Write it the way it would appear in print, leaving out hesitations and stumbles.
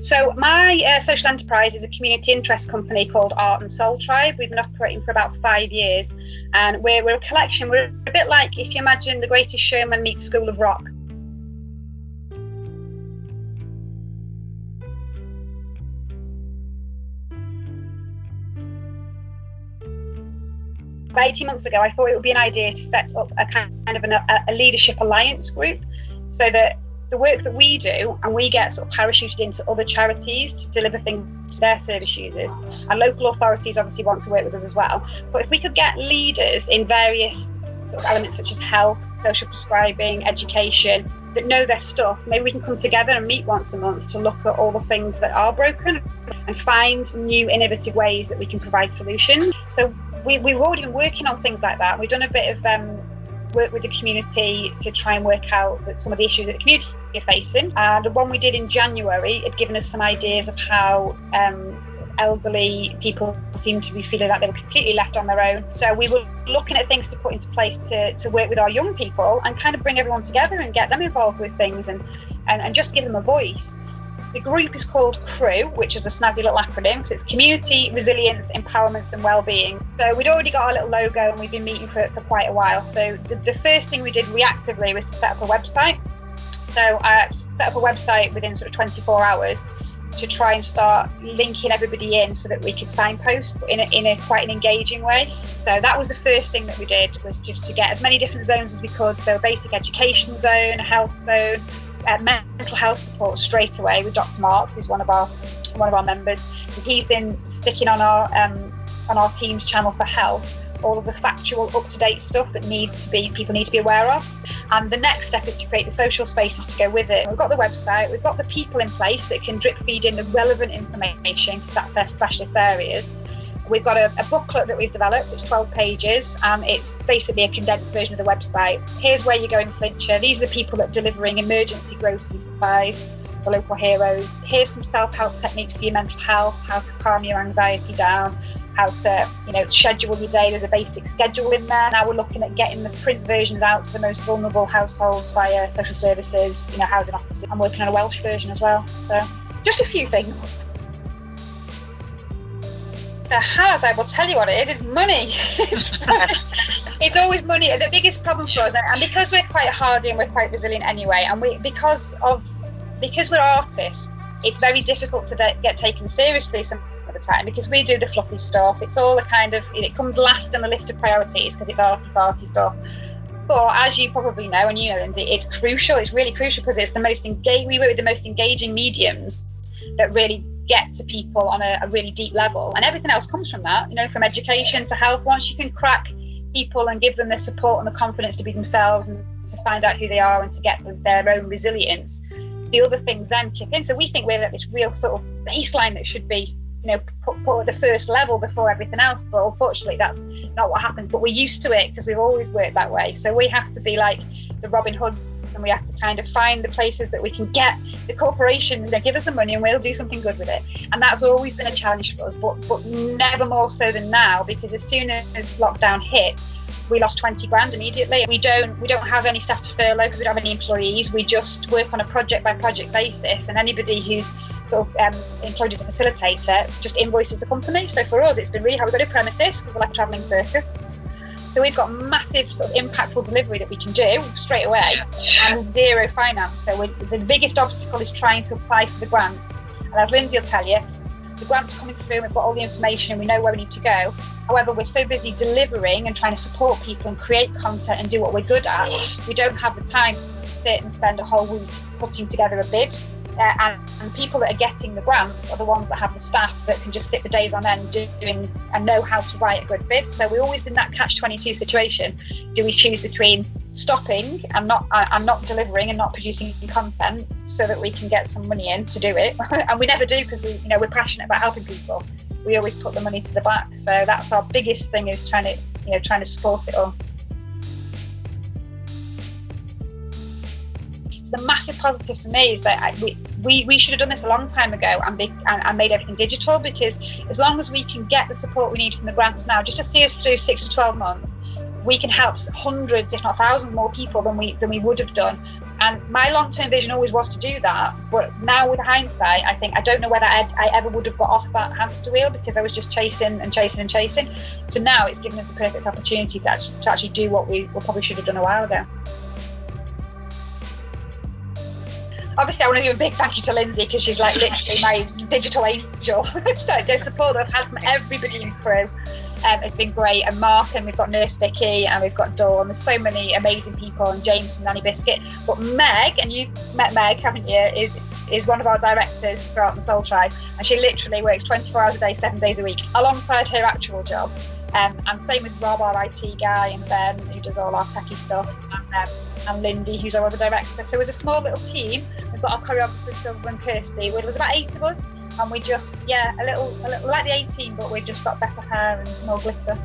So my social enterprise is a community interest company called Art and Soul Tribe. We've been operating for about 5 years, and we're a collection. We're a bit like if you imagine The Greatest Showman meets School of Rock. About 18 months ago, I thought it would be an idea to set up a kind of a leadership alliance group, so that the work that we do, and we get sort of parachuted into other charities to deliver things to their service users. And local authorities obviously want to work with us as well. But if we could get leaders in various sort of elements such as health, social prescribing, education, that know their stuff, maybe we can come together and meet once a month to look at all the things that are broken and find new innovative ways that we can provide solutions. So we've already been working on things like that. We've done a bit of work with the community to try and work out some of the issues that the community are facing. The one we did in January had given us some ideas of how elderly people seem to be feeling like they were completely left on their own. So we were looking at things to put into place to work with our young people and kind of bring everyone together and get them involved with things and just give them a voice. The group is called CREW, which is a snazzy little acronym because it's Community, Resilience, Empowerment and Wellbeing. So we'd already got our little logo and we've been meeting for quite a while. So the first thing we did reactively was to set up a website. So I set up a website within sort of 24 hours to try and start linking everybody in so that we could signpost in a quite an engaging way. So that was the first thing that we did, was just to get as many different zones as we could. So basic education zone, health zone, mental health support straight away with Dr. Mark, who's one of our members. And he's been sticking on our team's channel for health all of the factual, up-to-date stuff that people need to be aware of. And the next step is to create the social spaces to go with it. We've got the website, we've got the people in place that can drip feed in the relevant information because that's their specialist areas. We've got a booklet that we've developed, it's 12 pages, and it's basically a condensed version of the website. Here's where you go in Flintshire. These are the people that are delivering emergency grocery supplies, the local heroes. Here's some self-help techniques for your mental health, how to calm your anxiety down, how to schedule your day. There's a basic schedule in there. Now we're looking at getting the print versions out to the most vulnerable households via social services, housing offices. I'm working on a Welsh version as well. So just a few things. I will tell you what it is. It's money. It's always money. The biggest problem for us, and because we're quite hardy and we're quite resilient anyway, and because we're artists, it's very difficult to get taken seriously some of the time because we do the fluffy stuff. It's all it comes last on the list of priorities because it's arty-farty stuff. But as you probably know, and Lindsay, it's crucial. It's really crucial because it's we work with the most engaging mediums that really get to people on a really deep level, and everything else comes from that, from education to health. Once you can crack people and give them the support and the confidence to be themselves and to find out who they are and to get their own resilience, the other things then kick in. So we think we're at this real sort of baseline that should be put at the first level before everything else, but unfortunately that's not what happens. But we're used to it because we've always worked that way. So we have to be like the Robin Hoods, and we have to kind of find the places that we can get the corporations that give us the money and we'll do something good with it. And that's always been a challenge for us, but never more so than now, because as soon as lockdown hit, we lost 20 grand immediately. We don't have any staff to furlough because we don't have any employees. We just work on a project by project basis, and anybody who's sort of employed as a facilitator just invoices the company. So for us, it's been really hard. We've got a premises because we're like a travelling circus. So we've got massive sort of impactful delivery that we can do straight away and zero finance. So the biggest obstacle is trying to apply for the grants. And as Lindsay will tell you, the grants are coming through, we've got all the information and we know where we need to go. However, we're so busy delivering and trying to support people and create content and do what we're good at, we don't have the time to sit and spend a whole week putting together a bid. And people that are getting the grants are the ones that have the staff that can just sit for days on end doing and know how to write a good bid. So we're always in that catch-22 situation. Do we choose between stopping and not delivering and not producing content so that we can get some money in to do it? And we never do because we're passionate about helping people. We always put the money to the back. So that's our biggest thing, is trying to support it all. The massive positive for me is that we should have done this a long time ago and made everything digital, because as long as we can get the support we need from the grants now, just to see us through 6 to 12 months, we can help hundreds, if not thousands more people than we would have done And my long-term vision always was to do that, but now with hindsight, I think I don't know whether I ever would have got off that hamster wheel, because I was just chasing and chasing and chasing. So now it's given us the perfect opportunity to actually do what we probably should have done a while ago. Obviously, I want to give a big thank you to Lindsay, because she's like literally my digital angel. So the support that I've had from everybody in the crew has been great. And Mark, and we've got Nurse Vicky, and we've got Dawn. There's so many amazing people, and James from Nanny Biscuit. But Meg, and you've met Meg, haven't you, is one of our directors for Art and Soul Tribe, and she literally works 24 hours a day, 7 days a week, alongside her actual job. And same with Rob, our IT guy, and Ben, who does all our techie stuff, and Lindy, who's our other director. So it was a small little team. We've got our choreographer, Silver, and Kirsty. There was about 8 of us, and we just, a little like the A-Team, but we've just got better hair and more glitter.